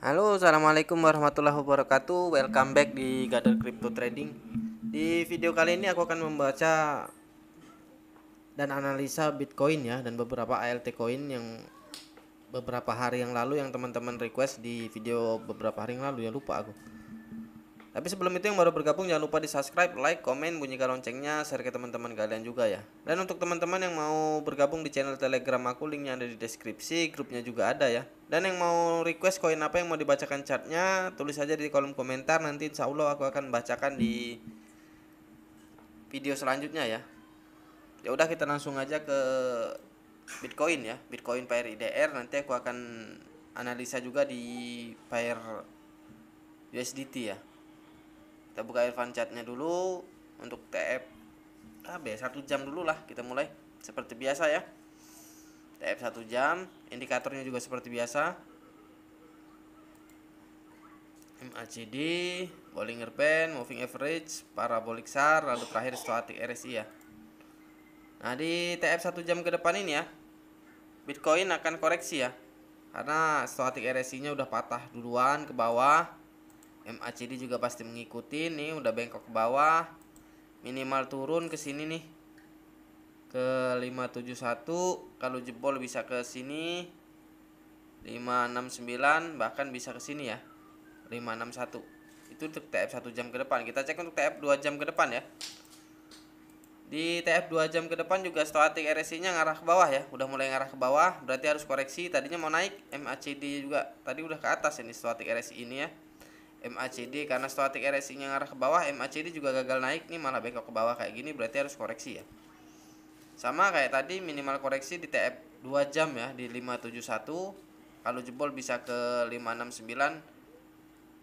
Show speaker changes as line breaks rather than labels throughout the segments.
Halo, assalamualaikum warahmatullahi wabarakatuh. Welcome back di Gather Crypto Trading. Di video kali ini aku akan membaca dan analisa Bitcoin ya, dan beberapa ALT coin yang beberapa hari yang lalu yang teman-teman request di video beberapa hari yang lalu ya, lupa aku. Tapi sebelum itu yang baru bergabung jangan lupa di subscribe, like, komen, bunyikan loncengnya, share ke teman-teman kalian juga ya. Dan untuk teman-teman yang mau bergabung di channel Telegram aku, linknya ada di deskripsi, grupnya juga ada ya. Dan yang mau request koin apa yang mau dibacakan chartnya, tulis aja di kolom komentar, nanti insya Allah aku akan bacakan di video selanjutnya ya. Ya udah, kita langsung aja ke Bitcoin ya, Bitcoin pair IDR. Nanti aku akan analisa juga di pair USDT ya. Kita buka Irfan chatnya dulu untuk TF AB 1 jam dulu lah, kita mulai seperti biasa ya. TF 1 jam, indikatornya juga seperti biasa, MACD, Bollinger Band, Moving Average, Parabolic SAR, lalu terakhir Stochastic RSI ya. Nah di TF 1 jam ke depan ini ya, Bitcoin akan koreksi ya, karena Stochastic RSI nya udah patah duluan ke bawah. MACD juga pasti mengikuti nih, udah bengkok ke bawah, minimal turun ke sini nih ke 571, kalau jebol bisa ke sini 569, bahkan bisa ke sini ya 561. Itu untuk TF 1 jam ke depan. Kita cek untuk TF 2 jam ke depan ya. Di TF 2 jam ke depan juga Stochastic RSI nya ngarah ke bawah ya, udah mulai ngarah ke bawah, berarti harus koreksi. Tadinya mau naik, MACD juga tadi udah ke atas ini Stochastic RSI ini ya. MACD karena Stochastic RSI nya ngarah ke bawah, MACD juga gagal naik nih, malah bengkok ke bawah kayak gini, berarti harus koreksi ya. Sama kayak tadi, minimal koreksi di TF 2 jam ya di 571. Kalau jebol bisa ke 569,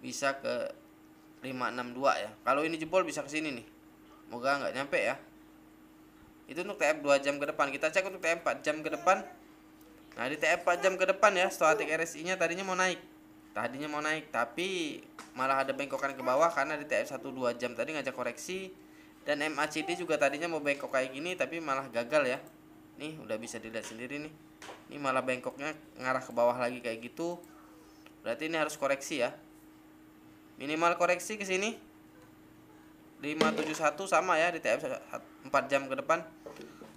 bisa ke 562 ya. Kalau ini jebol bisa ke sini nih. Moga nggak nyampe ya. Itu untuk TF 2 jam ke depan. Kita cek untuk TF 4 jam ke depan. Nah, di TF 4 jam ke depan ya, Stochastic RSI-nya tadinya mau naik. Tapi malah ada bengkokan ke bawah karena di TF 1 2 jam tadi ngajak koreksi. Dan MACD juga tadinya mau bengkok kayak gini tapi malah gagal ya. Nih udah bisa dilihat sendiri nih. Ini malah bengkoknya ngarah ke bawah lagi kayak gitu. Berarti ini harus koreksi ya. Minimal koreksi ke sini 571 sama ya di TF 4 jam ke depan.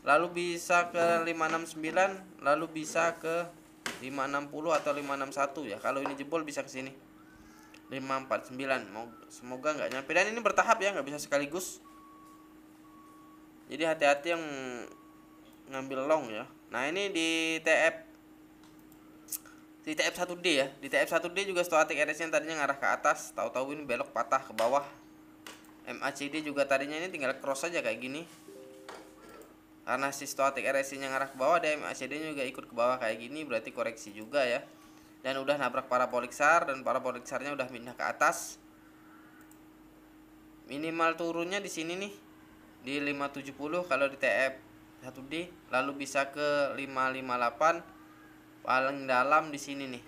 Lalu bisa ke 569, lalu bisa ke 560 atau 561 ya. Kalau ini jebol bisa ke sini 549. Semoga nggak nyampe, dan ini bertahap ya, nggak bisa sekaligus. Jadi hati-hati yang ngambil long ya. Nah ini di TF 1D ya. Di TF 1D juga Stochastic RSI yang tadinya ngarah ke atas, tahu-tahu ini belok patah ke bawah. MACD juga tadinya ini tinggal cross aja kayak gini. Karena si Stochastic RSI nya ngarah ke bawah, dan MACD nya juga ikut ke bawah kayak gini, berarti koreksi juga ya. Dan udah nabrak Parabolic SAR, dan Parabolic SAR nya udah pindah ke atas. Minimal turunnya di sini nih di 570 kalau di TF 1D, lalu bisa ke 558, paling dalam di sini nih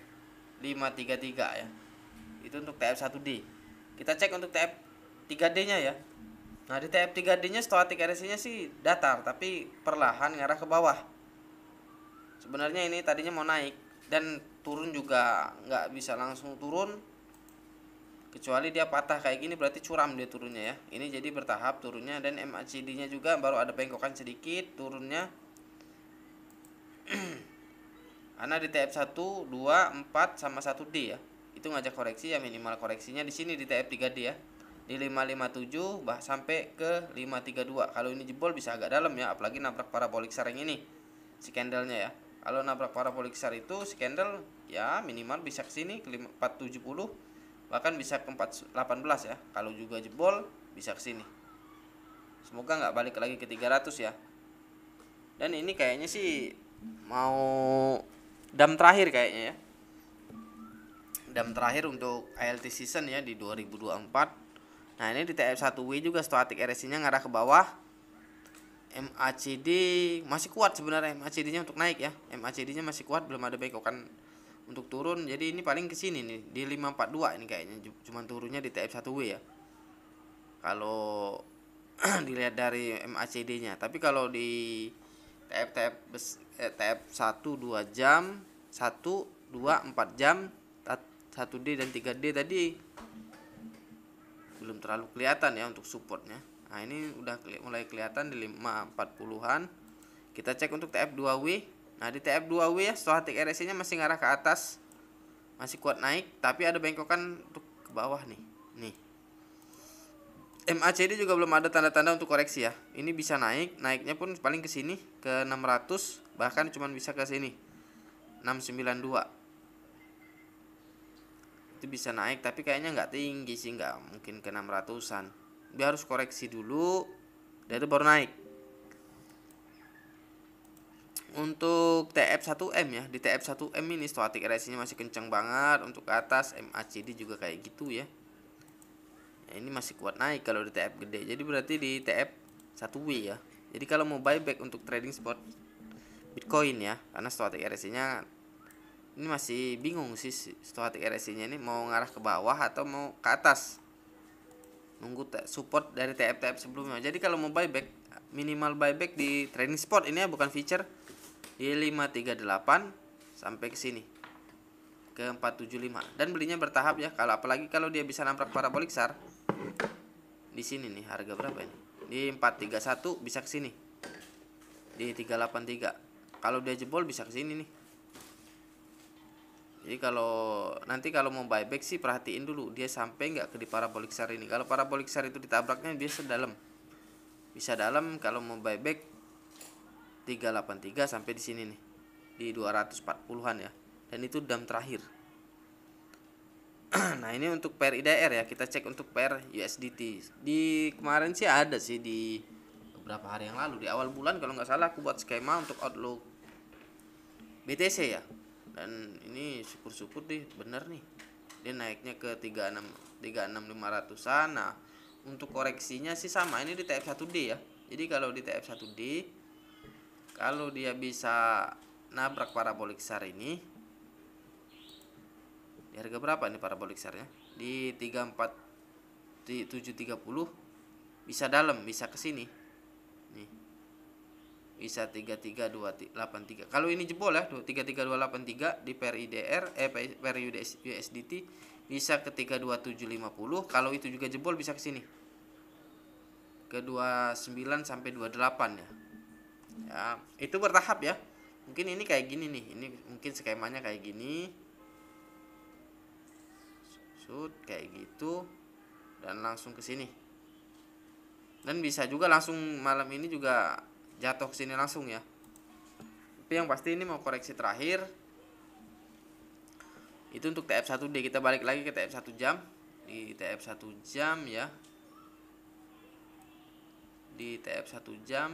533 ya. Itu untuk TF 1D. Kita cek untuk TF 3D-nya ya. Nah, di TF 3D-nya Stochastic RSI-nya sih datar tapi perlahan ngarah ke bawah. Sebenarnya ini tadinya mau naik dan turun juga nggak bisa langsung turun, kecuali dia patah kayak gini, berarti curam dia turunnya ya. Ini jadi bertahap turunnya, dan MACD-nya juga baru ada bengkokan sedikit turunnya. Karena di TF 1, 2, 4 sama 1D ya. Itu ngajak koreksi ya, minimal koreksinya di sini di TF 3D ya. Di 557 sampai ke 532. Kalau ini jebol bisa agak dalam ya, apalagi nabrak Parabolic SAR yang ini. Si candlenya ya. Kalau nabrak Parabolic SAR itu si candle ya minimal bisa ke sini ke 470, bahkan bisa ke 418 ya. Kalau juga jebol bisa ke sini. Semoga nggak balik lagi ke 300 ya. Dan ini kayaknya sih mau dam terakhir kayaknya ya. Dam terakhir untuk ALT season ya di 2024. Nah, ini di TF 1W juga Stochastic RSI-nya ngarah ke bawah. MACD masih kuat sebenarnya, MACD-nya untuk naik ya. MACD-nya masih kuat, belum ada bengkokan untuk turun. Jadi ini paling ke sini nih di 542 ini kayaknya, cuman turunnya di TF 1W ya. Kalau dilihat dari MACD-nya. Tapi kalau di TF 1 2 jam, 1 2 4 jam, 1D dan 3D tadi belum terlalu kelihatan ya untuk supportnya. Nah ini udah mulai kelihatan di 540-an. Kita cek untuk TF2W. Nah di TF2W ya stochastic RSI nya masih ngarah ke atas, masih kuat naik, tapi ada bengkokan untuk ke bawah nih. MACD juga belum ada tanda-tanda untuk koreksi ya. Ini bisa naik, naiknya pun paling ke sini ke 600, bahkan cuman bisa ke sini 692. Itu bisa naik, tapi kayaknya nggak tinggi sih, nggak mungkin ke 600-an. Dia harus koreksi dulu, dan itu baru naik. Untuk TF1M ya, di TF1M ini stochastic RSI-nya masih kencang banget untuk ke atas, MACD juga kayak gitu ya. Ini masih kuat naik kalau di TF gede. Jadi berarti di TF 1W ya. Jadi kalau mau buyback untuk trading spot Bitcoin ya, karena stochastic RSI-nya ini masih bingung sih, stochastic RSI-nya ini mau ngarah ke bawah atau mau ke atas. Nunggu support dari TF sebelumnya. Jadi kalau mau buyback, minimal buyback di trading spot ini ya, bukan feature, di 538 sampai ke sini ke 475, dan belinya bertahap ya. Kalau apalagi kalau dia bisa nabrak parabolik SAR di sini nih, harga berapa ini? Di 431 bisa ke sini. Di 383. Kalau dia jebol bisa ke sini nih. Jadi nanti kalau mau buyback sih perhatiin dulu dia sampai nggak ke di parabolik SAR ini. Kalau parabolik SAR itu ditabraknya biasa dalam. Bisa dalam kalau mau buyback 383 sampai di sini nih. Di 240-an ya. Dan itu dam terakhir. Nah ini untuk pair IDR ya, kita cek untuk pair USDT. Di kemarin sih ada sih, di beberapa hari yang lalu, di awal bulan kalau nggak salah aku buat skema untuk outlook BTC ya. Dan ini syukur-syukur deh bener nih, dia naiknya ke 36500-an. Nah untuk koreksinya sih sama, ini di TF1D ya. Jadi kalau di TF1D, kalau dia bisa nabrak parabolik SAR ini, di harga berapa nih parabolik SAR-nya? Di 730 bisa dalam, bisa ke sini. Nih. Bisa 33283. Kalau ini jebol ya, 33283 di pair IDR pair USDT bisa ke 32750. Kalau itu juga jebol bisa ke sini. Ke 29 sampai 28 ya. Ya, itu bertahap ya. Mungkin ini kayak gini nih. Ini mungkin skemanya kayak gini. Kayak gitu, dan langsung ke sini, dan bisa juga langsung malam ini juga jatuh ke sini langsung ya. Tapi yang pasti ini mau koreksi terakhir. Itu untuk TF1D. Kita balik lagi ke TF 1 jam. Di TF 1 jam ya, di TF 1 jam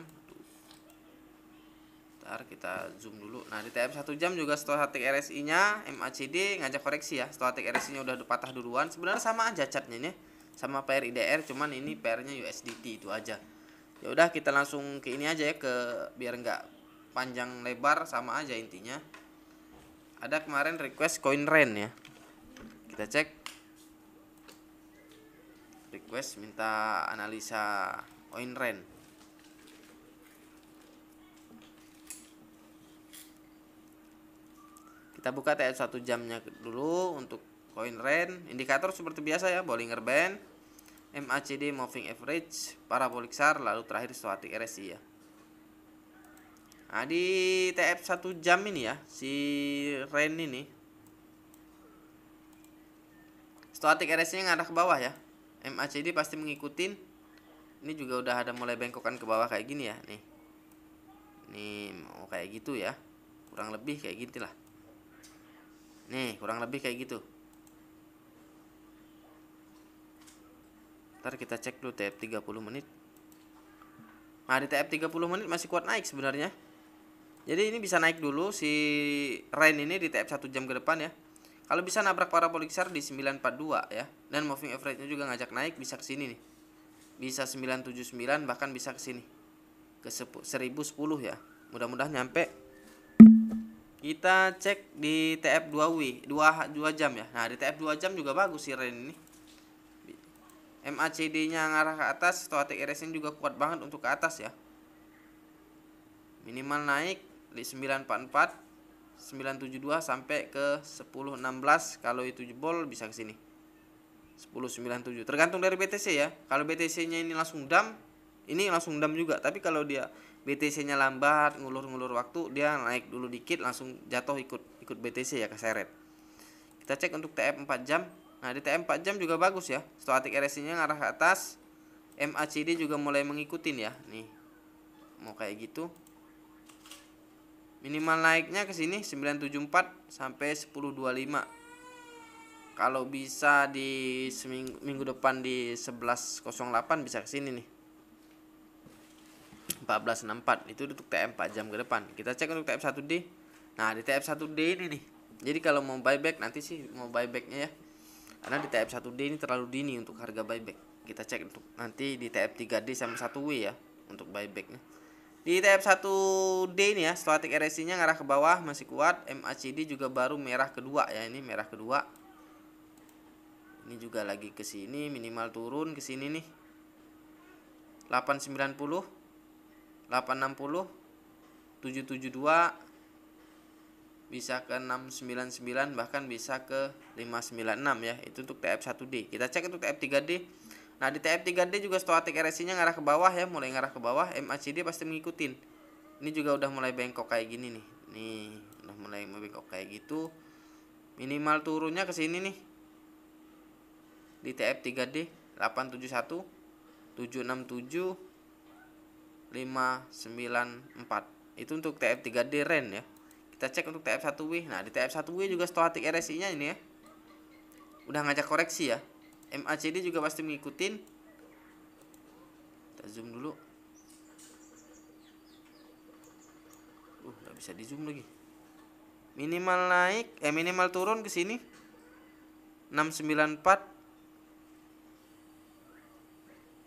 ntar kita zoom dulu. Nah di TF 1 jam juga stochastic RSI nya MACD ngajak koreksi ya. Stochastic RSI nya udah patah duluan. Sebenarnya sama aja chartnya nih, sama pair IDR, cuman ini pairnya USDT, itu aja. Ya udah kita langsung ke ini aja ya, ke biar nggak panjang lebar, sama aja intinya. Ada kemarin request coin REN ya, kita cek request minta analisa coin REN. Kita buka TF 1 jamnya dulu untuk coin REN. Indikator seperti biasa ya, Bollinger Band, MACD, Moving Average, Parabolic SAR, lalu terakhir stochastic RSI ya. Nah di TF 1 jam ini ya, si REN ini stochastic RSI nya ngarah ke bawah ya. MACD pasti ngikutin. Ini juga udah ada mulai bengkokan ke bawah kayak gini ya nih. Nih mau kayak gitu ya, kurang lebih kayak gitu lah. Nih kurang lebih kayak gitu. Ntar kita cek dulu TF 30 menit. Nah di TF 30 menit masih kuat naik sebenarnya. Jadi ini bisa naik dulu si REN ini di TF 1 jam ke depan ya. Kalau bisa nabrak parabolic SAR di 942 ya. Dan moving average-nya juga ngajak naik, bisa ke sini nih. Bisa 979, bahkan bisa ke sini. Ke 1010 ya. Mudah-mudahan nyampe. Kita cek di TF2W 2 jam ya. Nah di TF2 jam juga bagus sih REN ini. MACD nya ngarah ke atas, stochastic RSI juga kuat banget untuk ke atas ya. Minimal naik di 944 972 sampai ke 1016. Kalau itu jebol bisa ke sini 1097, tergantung dari BTC ya. Kalau BTC nya ini langsung dam, ini langsung dam juga. Tapi kalau dia BTC nya lambat, ngulur-ngulur waktu, dia naik dulu dikit langsung jatuh ikut BTC ya, keseret. Kita cek untuk TF 4 jam. Nah di TF 4 jam juga bagus ya, stochastic RSI nya ngarah ke atas, MACD juga mulai mengikutin ya. Nih mau kayak gitu. Minimal naiknya ke sini 974 sampai 1025. Kalau bisa di minggu depan di 11.08 bisa ke sini nih. 1464 itu untuk TF 4 jam ke depan. Kita cek untuk TF 1D. Nah, di TF 1D ini nih. Jadi kalau mau buyback nanti sih mau buybacknya ya. Karena di TF 1D ini terlalu dini untuk harga buyback. Kita cek untuk nanti di TF 3D sama 1W ya untuk buybacknya. Di TF 1D ini ya, stochastic RSI-nya ngarah ke bawah masih kuat, MACD juga baru merah kedua ya, ini merah kedua. Ini juga lagi ke sini, minimal turun ke sini nih. 890, 860, 772, bisa ke 699, bahkan bisa ke 596 ya. Itu untuk TF 1D. Kita cek untuk TF 3D. Nah di TF 3D juga stochastic RSI-nya ngarah ke bawah ya, mulai ngarah ke bawah, MACD pasti mengikutin. Ini juga udah mulai bengkok kayak gini nih. Nih, udah mulai bengkok kayak gitu. Minimal turunnya ke sini nih. Di TF 3D 871, 767, 594. Itu untuk TF 3D REN ya. Kita cek untuk TF 1W. Nah, di TF 1W juga stochastic RSI-nya ini ya. Udah ngajak koreksi ya. MACD juga pasti mengikutin. Kita zoom dulu. Nggak bisa di zoom lagi. Minimal naik, minimal turun ke sini 694,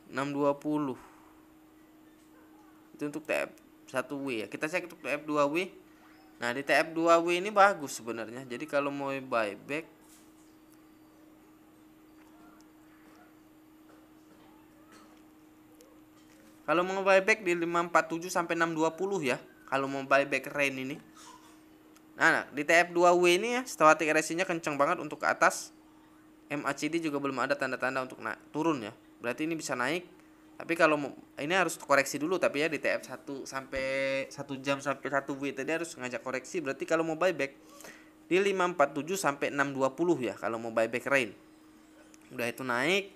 620. Itu untuk TF 1W ya. Kita cek untuk TF 2W. Nah, di TF 2W ini bagus sebenarnya. Jadi kalau mau buyback, kalau mau buyback di 547 sampai 620 ya. Kalau mau buyback rain ini. Nah, di TF 2W ini ya, stochastic RSI-nya kencang banget untuk ke atas. MACD juga belum ada tanda-tanda untuk turun ya. Berarti ini bisa naik. Tapi kalau mau, ini harus koreksi dulu tapi ya di TF 1 sampai 1 jam sampai 1W tadi harus ngajak koreksi. Berarti kalau mau buyback di 547 sampai 620 ya kalau mau buyback rain. Udah itu naik.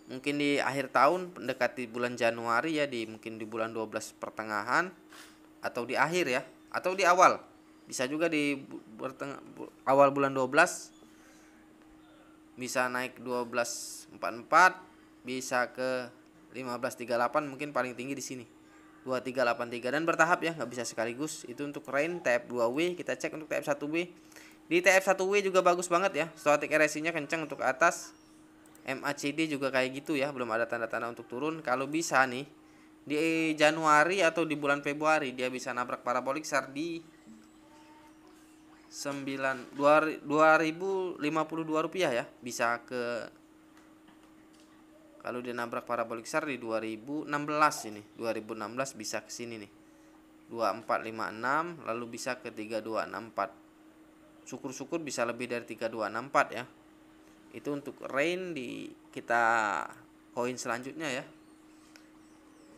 Mungkin di akhir tahun mendekati bulan Januari ya, mungkin di bulan 12 pertengahan atau di akhir ya, atau di awal. Bisa juga di awal bulan 12 bisa naik 1244, bisa ke 1538, mungkin paling tinggi di sini 2383 dan bertahap ya, nggak bisa sekaligus. Itu untuk rain TF 2W. Kita cek untuk TF 1W. Di TF 1W juga bagus banget ya, stochastic RSI-nya kencang untuk ke atas. MACD juga kayak gitu ya, belum ada tanda-tanda untuk turun. Kalau bisa nih di Januari atau di bulan Februari dia bisa nabrak parabolic SAR di 2052 rupiah ya, bisa ke, kalau dia nabrak parabolic SAR di 2016 ini, 2016 bisa ke sini nih 2456, lalu bisa ke 3264. Syukur-syukur bisa lebih dari 3264 ya. Itu untuk rain. Di kita koin selanjutnya ya.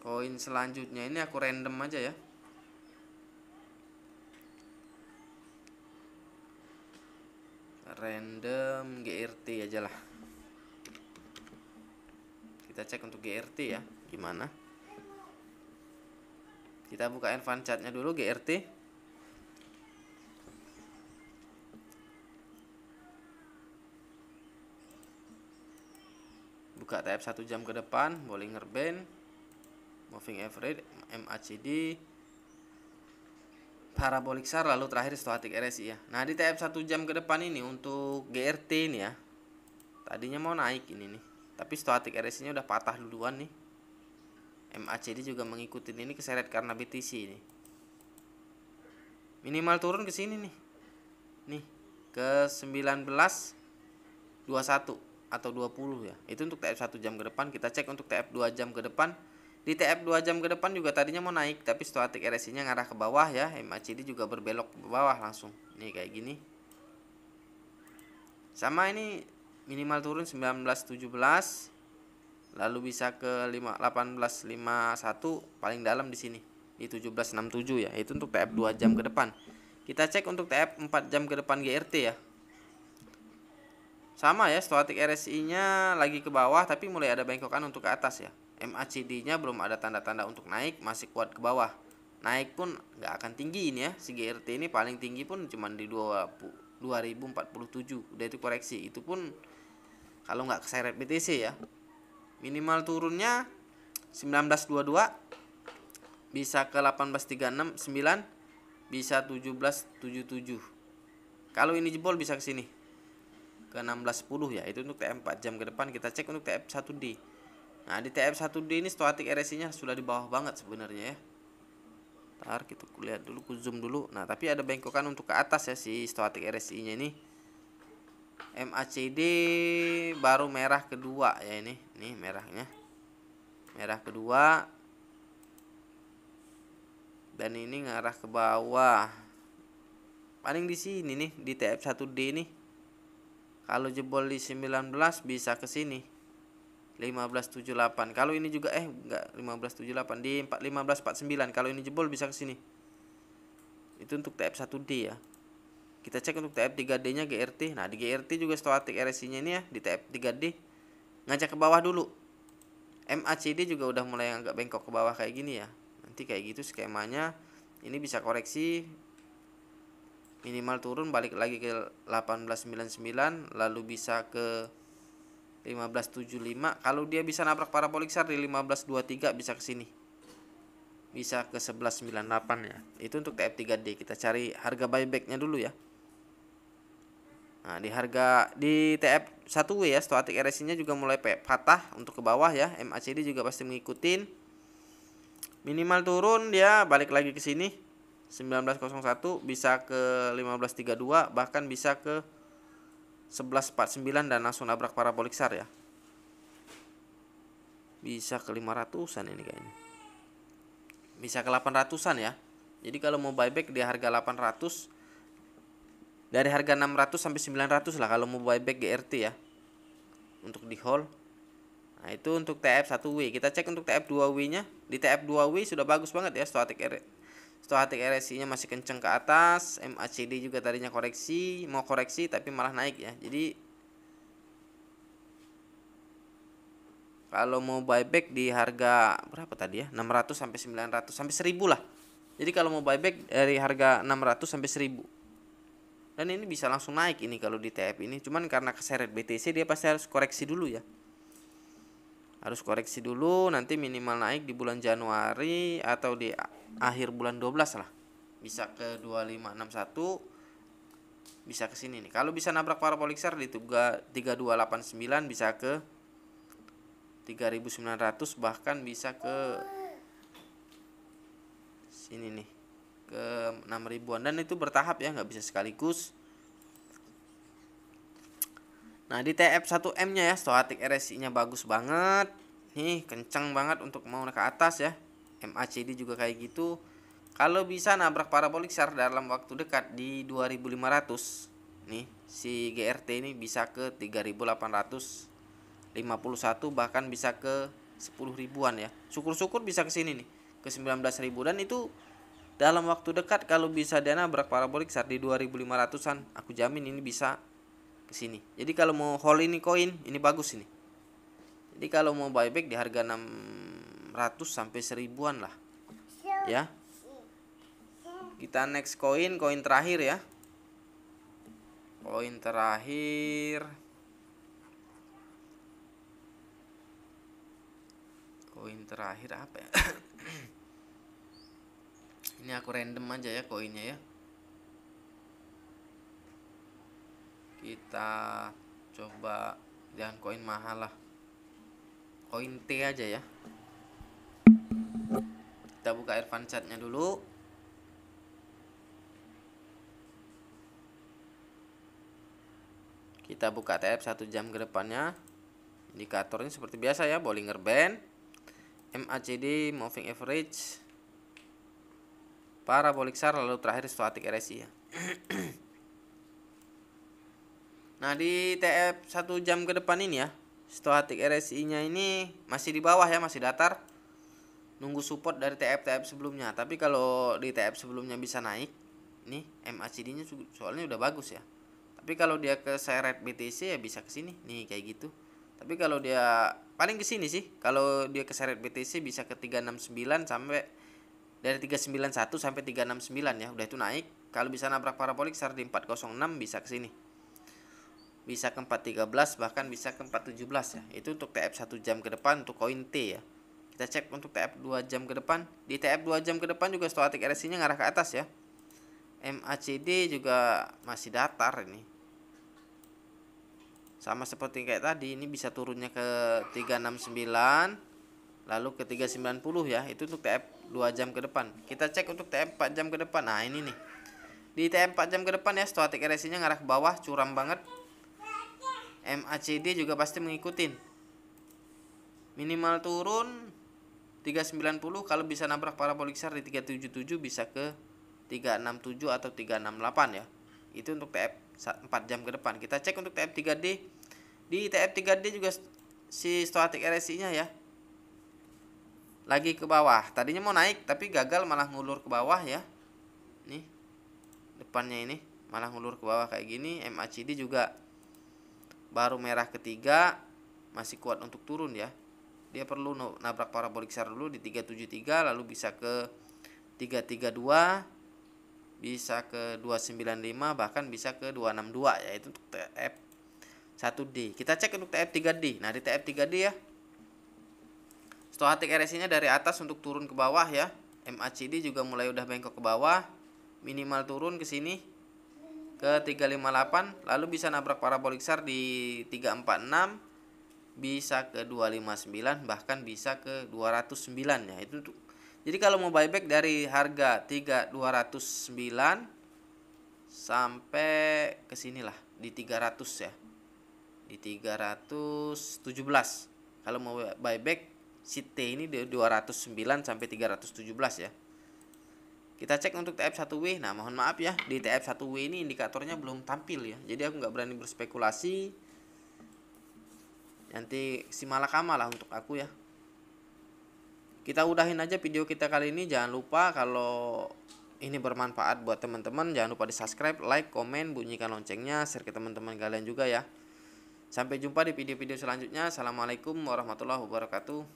Koin selanjutnya ini aku random aja ya. Random GRT aja lah. Kita cek untuk GRT ya, gimana. Kita buka advance chartnya dulu GRT. Buka TF 1 jam ke depan, Bollinger Band, moving average, MACD, parabolic SAR, lalu terakhir stochastic RSI ya. Nah di TF 1 jam ke depan ini untuk GRT ini ya, tadinya mau naik ini nih, tapi stochastic RSI nya udah patah duluan nih. MACD juga mengikuti ini, keseret karena BTC ini. Minimal turun ke sini nih, ke 1921 atau 20 ya. Itu untuk TF 1 jam ke depan. Kita cek untuk TF 2 jam ke depan. Di TF 2 jam ke depan juga tadinya mau naik, tapi stochastic RSI-nya ngarah ke bawah ya. MACD juga berbelok ke bawah langsung. Nih kayak gini. Sama ini minimal turun 19.17, lalu bisa ke 18.51 paling dalam di sini di 17.67 ya. Itu untuk TF 2 jam ke depan. Kita cek untuk TF 4 jam ke depan GRT ya. Sama ya, stochastic RSI-nya lagi ke bawah tapi mulai ada bengkokan untuk ke atas ya. MACD-nya belum ada tanda-tanda untuk naik, masih kuat ke bawah. Naik pun nggak akan tinggi ini ya. Si GRT ini paling tinggi pun cuma di 2047. Udah itu koreksi. Itu pun kalau nggak keseret BTC ya. Minimal turunnya 19.22, bisa ke 18.36, 9, bisa 17.77. Kalau ini jebol bisa ke sini ke 16.10 ya. Itu untuk TF 4 jam ke depan. Kita cek untuk TF 1D. Nah, di TF 1D ini stochastic RSI-nya sudah di bawah banget sebenarnya ya. Ntar kita lihat dulu, ku zoom dulu. Nah, tapi ada bengkokan untuk ke atas ya si stochastic RSI-nya ini. MACD baru merah kedua ya ini. Nih merahnya. Merah kedua. Dan ini ngarah ke bawah. Paling di sini nih di TF 1D nih. Kalau jebol di 19 bisa ke sini 15.78. Kalau ini juga enggak 15.78 di 15.49. Kalau ini jebol bisa ke sini. Itu untuk TF 1D ya. Kita cek untuk TF 3D-nya GRT. Nah, di GRT juga stochastic RSI-nya ini ya di TF 3D ngajak ke bawah dulu. MACD juga udah mulai agak bengkok ke bawah kayak gini ya. Nanti kayak gitu skemanya. Ini bisa koreksi minimal turun balik lagi ke 18.99, lalu bisa ke 15.75. Kalau dia bisa nabrak parabolik SAR di 15.23 bisa ke sini. Bisa ke 11.98 ya. Itu untuk TF3D. Kita cari harga buybacknya dulu ya. Nah, di TF 1W ya, stochastic RSI-nya juga mulai patah untuk ke bawah ya. MACD juga pasti mengikutin. Minimal turun dia balik lagi ke sini 19.01, bisa ke 15.32, bahkan bisa ke 11.49 dan langsung nabrak parabolik SAR ya. Bisa ke 500-an ini kayaknya. Bisa ke 800-an ya. Jadi kalau mau buyback di harga 800, dari harga 600 sampai 900 lah kalau mau buyback GRT ya. Untuk di hold. Nah, itu untuk TF 1W. Kita cek untuk TF 2W-nya. Di TF 2W sudah bagus banget ya stochastic RSI-nya masih kenceng ke atas. MACD juga tadinya mau koreksi tapi malah naik ya. Jadi kalau mau buyback di harga berapa tadi ya? 600 sampai 900 sampai 1000 lah. Jadi kalau mau buyback dari harga 600 sampai 1000. Dan ini bisa langsung naik ini kalau di TF ini. Cuman karena keseret BTC dia pasti harus koreksi dulu ya. Harus koreksi dulu, nanti minimal naik di bulan Januari atau di akhir bulan 12 lah. Bisa ke 2561, bisa ke sini nih. Kalau bisa nabrak parabolik SAR di 3289 bisa ke 3900, bahkan bisa ke sini nih ke 6000-an, dan itu bertahap ya, nggak bisa sekaligus. Nah, di TF 1M-nya ya, stochastic RSI-nya bagus banget. Nih, kencang banget untuk mau ke atas ya. MACD juga kayak gitu. Kalau bisa nabrak parabolik SAR dalam waktu dekat di 2500. Nih, si GRT ini bisa ke 3851, bahkan bisa ke 10 ribuan ya. Syukur-syukur bisa ke sini nih, ke 19.000, dan itu dalam waktu dekat kalau bisa dia nabrak parabolik SAR di 2500-an, aku jamin ini bisa ke sini. Jadi kalau mau hold ini koin, ini bagus ini. Jadi kalau mau buyback di harga 600 sampai 1000-an lah. Ya. Kita next koin terakhir ya. Koin terakhir. Koin terakhir apa ya? Ini aku random aja ya koinnya ya. Kita coba jangan koin mahal lah, koin T aja ya. Kita buka Irfan chatnya dulu. Kita buka TF 1 jam ke depannya. Indikatornya seperti biasa ya, Bollinger Band, MACD, Moving Average, parabolik SAR, lalu terakhir stochastic RSI ya. Nah, di TF 1 jam ke depan ini ya, stochastic RSI-nya ini masih di bawah ya, masih datar. Nunggu support dari TF sebelumnya. Tapi kalau di TF sebelumnya bisa naik, nih MACD-nya soalnya udah bagus ya. Tapi kalau dia ke seret BTC ya bisa ke sini nih kayak gitu. Tapi kalau dia paling ke sini sih. Kalau dia ke seret BTC bisa ke 369 sampai dari 391 sampai 369 ya. Udah itu naik. Kalau bisa nabrak parabolik SAR di 406 bisa ke sini. Bisa ke 413 bahkan bisa ke 417 ya. Itu untuk TF 1 jam ke depan untuk koin T ya. Kita cek untuk TF 2 jam ke depan. Di TF 2 jam ke depan juga stochastic RSI-nya ngarah ke atas ya. MACD juga masih datar ini. Sama seperti kayak tadi, ini bisa turunnya ke 369 lalu ke 390 ya. Itu untuk TF 2 jam ke depan. Kita cek untuk TF 4 jam ke depan. Nah, ini nih. Di TF 4 jam ke depan ya, stochastic RSI-nya ngarah ke bawah, curam banget. MACD juga pasti ngikutin. Minimal turun 390, kalau bisa nabrak parabolik SAR di 377 bisa ke 367 atau 368 ya. Itu untuk TF 4 jam ke depan. Kita cek untuk TF 3D. Di TF 3D juga si stochastic RSI-nya ya lagi ke bawah. Tadinya mau naik tapi gagal, malah ngulur ke bawah ya. Nih. Depannya ini malah ngulur ke bawah kayak gini. MACD juga baru merah ketiga, masih kuat untuk turun ya. Dia perlu nabrak parabolik SAR dulu di 373 lalu bisa ke 332. Bisa ke 295 bahkan bisa ke 262 ya. Itu untuk TF 1D. Kita cek untuk TF 3D. Nah, di TF 3D ya, stochastic RSI-nya dari atas untuk turun ke bawah ya. MACD juga mulai udah bengkok ke bawah. Minimal turun ke sini ke 358 lalu bisa nabrak parabolik SAR di 346, bisa ke 259 bahkan bisa ke 209 ya. Itu tuh. Jadi kalau mau buyback dari harga 3209 sampai ke sinilah di 300 ya. Di 317. Kalau mau buyback sit T ini di 209 sampai 317 ya. Kita cek untuk TF1W. Nah, mohon maaf ya, di TF1W ini indikatornya belum tampil ya. Jadi aku nggak berani berspekulasi. Nanti si malakama lah untuk aku ya. Kita udahin aja video kita kali ini. Jangan lupa kalau ini bermanfaat buat teman-teman, jangan lupa di subscribe, like, komen, bunyikan loncengnya, share ke teman-teman kalian juga ya. Sampai jumpa di video-video selanjutnya. Assalamualaikum warahmatullahi wabarakatuh.